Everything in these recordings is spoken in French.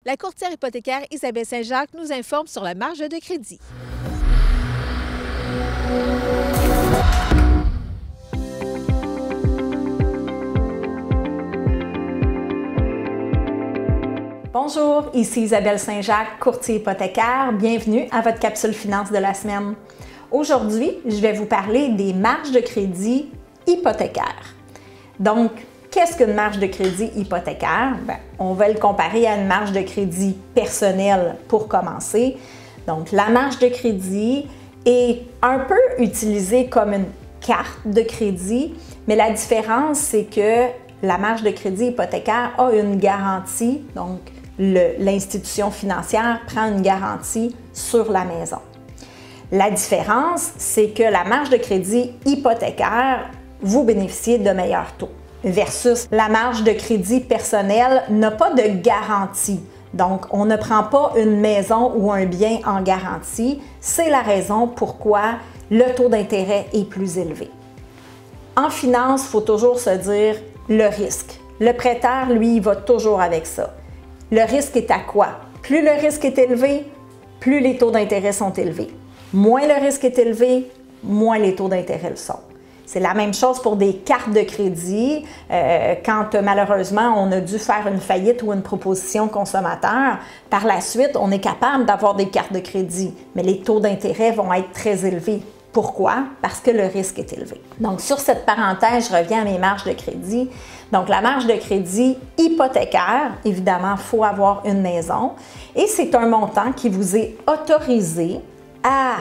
La courtière hypothécaire Isabelle Saint-Jacques nous informe sur la marge de crédit. Bonjour, ici Isabelle Saint-Jacques, courtier hypothécaire. Bienvenue à votre capsule finance de la semaine. Aujourd'hui, je vais vous parler des marges de crédit hypothécaires. Donc, qu'est-ce qu'une marge de crédit hypothécaire? On va le comparer à une marge de crédit personnelle pour commencer. Donc, la marge de crédit est un peu utilisée comme une carte de crédit, mais la différence, c'est que la marge de crédit hypothécaire a une garantie, donc l'institution financière prend une garantie sur la maison. La différence, c'est que la marge de crédit hypothécaire, vous bénéficiez de meilleurs taux versus la marge de crédit personnelle n'a pas de garantie. Donc, on ne prend pas une maison ou un bien en garantie. C'est la raison pourquoi le taux d'intérêt est plus élevé. En finance, il faut toujours se dire le risque. Le prêteur, lui, il va toujours avec ça. Le risque est à quoi? Plus le risque est élevé, plus les taux d'intérêt sont élevés. Moins le risque est élevé, moins les taux d'intérêt le sont. C'est la même chose pour des cartes de crédit. Quand malheureusement on a dû faire une faillite ou une proposition consommateur, par la suite, on est capable d'avoir des cartes de crédit, mais les taux d'intérêt vont être très élevés. Pourquoi? Parce que le risque est élevé. Donc, sur cette parenthèse, je reviens à mes marges de crédit. Donc, la marge de crédit hypothécaire, évidemment, il faut avoir une maison et c'est un montant qui vous est autorisé à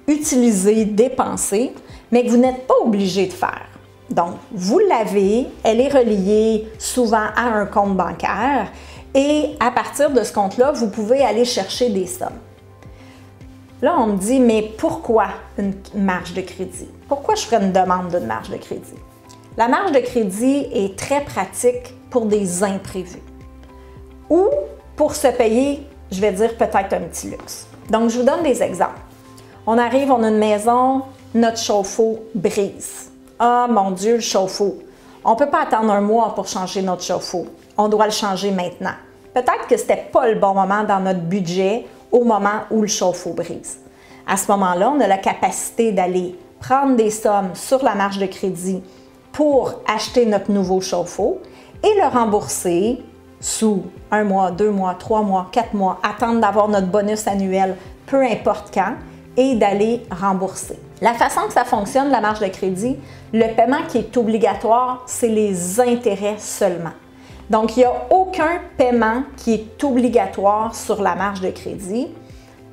utiliser, dépenser, mais que vous n'êtes pas obligé de faire. Donc, vous l'avez, elle est reliée souvent à un compte bancaire et à partir de ce compte-là, vous pouvez aller chercher des sommes. Là, on me dit, mais pourquoi une marge de crédit? Pourquoi je ferais une demande d'une marge de crédit? La marge de crédit est très pratique pour des imprévus ou pour se payer, je vais dire, peut-être un petit luxe. Donc, je vous donne des exemples. On arrive, on a une maison, notre chauffe-eau brise. Ah, mon Dieu, le chauffe-eau. On ne peut pas attendre un mois pour changer notre chauffe-eau. On doit le changer maintenant. Peut-être que ce n'était pas le bon moment dans notre budget au moment où le chauffe-eau brise. À ce moment-là, on a la capacité d'aller prendre des sommes sur la marge de crédit pour acheter notre nouveau chauffe-eau et le rembourser sous 1 mois, 2 mois, 3 mois, 4 mois, attendre d'avoir notre bonus annuel, peu importe quand, et d'aller rembourser. La façon que ça fonctionne, la marge de crédit, le paiement qui est obligatoire, c'est les intérêts seulement. Donc, il n'y a aucun paiement qui est obligatoire sur la marge de crédit,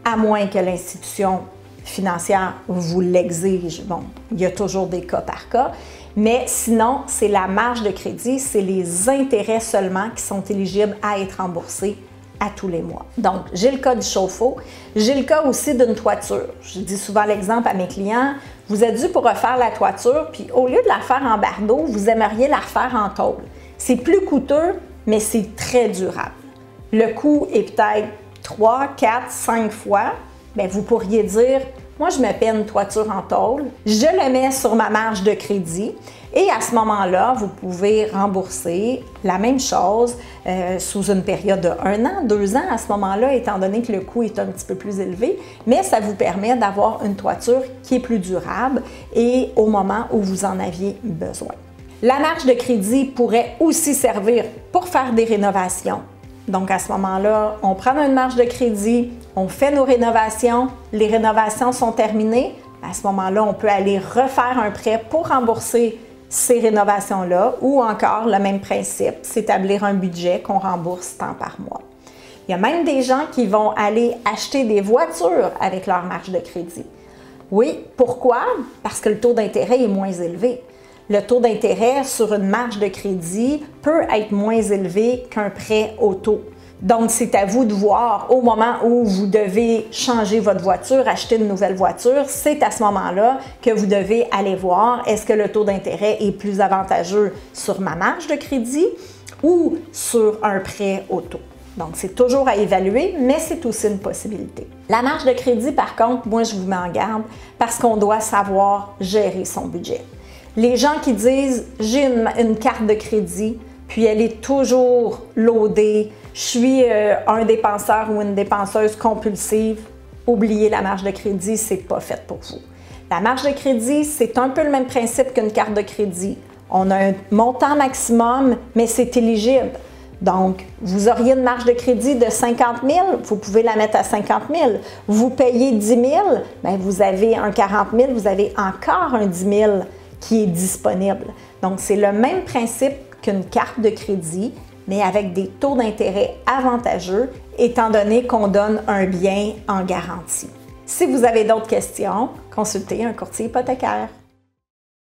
à moins que l'institution financière vous l'exige. Bon, il y a toujours des cas par cas, mais sinon, c'est la marge de crédit, c'est les intérêts seulement qui sont éligibles à être remboursés à tous les mois. Donc, j'ai le cas du chauffe-eau, j'ai le cas aussi d'une toiture. Je dis souvent l'exemple à mes clients, vous êtes dû pour refaire la toiture, puis au lieu de la faire en bardeau, vous aimeriez la refaire en tôle. C'est plus coûteux, mais c'est très durable. Le coût est peut-être 3, 4, 5 fois. Bien, vous pourriez dire, moi, je me paie une toiture en tôle, je le mets sur ma marge de crédit et à ce moment-là, vous pouvez rembourser la même chose sous une période de 1 an, 2 ans à ce moment-là, étant donné que le coût est un petit peu plus élevé, mais ça vous permet d'avoir une toiture qui est plus durable et au moment où vous en aviez besoin. La marge de crédit pourrait aussi servir pour faire des rénovations. Donc, à ce moment-là, on prend une marge de crédit, on fait nos rénovations, les rénovations sont terminées. À ce moment-là, on peut aller refaire un prêt pour rembourser ces rénovations-là ou encore le même principe, s'établir un budget qu'on rembourse tant par mois. Il y a même des gens qui vont aller acheter des voitures avec leur marge de crédit. Oui, pourquoi? Parce que le taux d'intérêt est moins élevé. Le taux d'intérêt sur une marge de crédit peut être moins élevé qu'un prêt auto. Donc, c'est à vous de voir au moment où vous devez changer votre voiture, acheter une nouvelle voiture, c'est à ce moment-là que vous devez aller voir est-ce que le taux d'intérêt est plus avantageux sur ma marge de crédit ou sur un prêt auto. Donc, c'est toujours à évaluer, mais c'est aussi une possibilité. La marge de crédit, par contre, moi, je vous mets en garde parce qu'on doit savoir gérer son budget. Les gens qui disent « j'ai une carte de crédit, puis elle est toujours loadée, je suis un dépenseur ou une dépenseuse compulsive, oubliez la marge de crédit, c'est pas fait pour vous. La marge de crédit, c'est un peu le même principe qu'une carte de crédit. On a un montant maximum, mais c'est éligible. Donc, vous auriez une marge de crédit de 50 000, vous pouvez la mettre à 50 000. Vous payez 10 000, bien, vous avez un 40 000, vous avez encore un 10 000 qui est disponible. Donc, c'est le même principe qu'une carte de crédit, mais avec des taux d'intérêt avantageux, étant donné qu'on donne un bien en garantie. Si vous avez d'autres questions, consultez un courtier hypothécaire.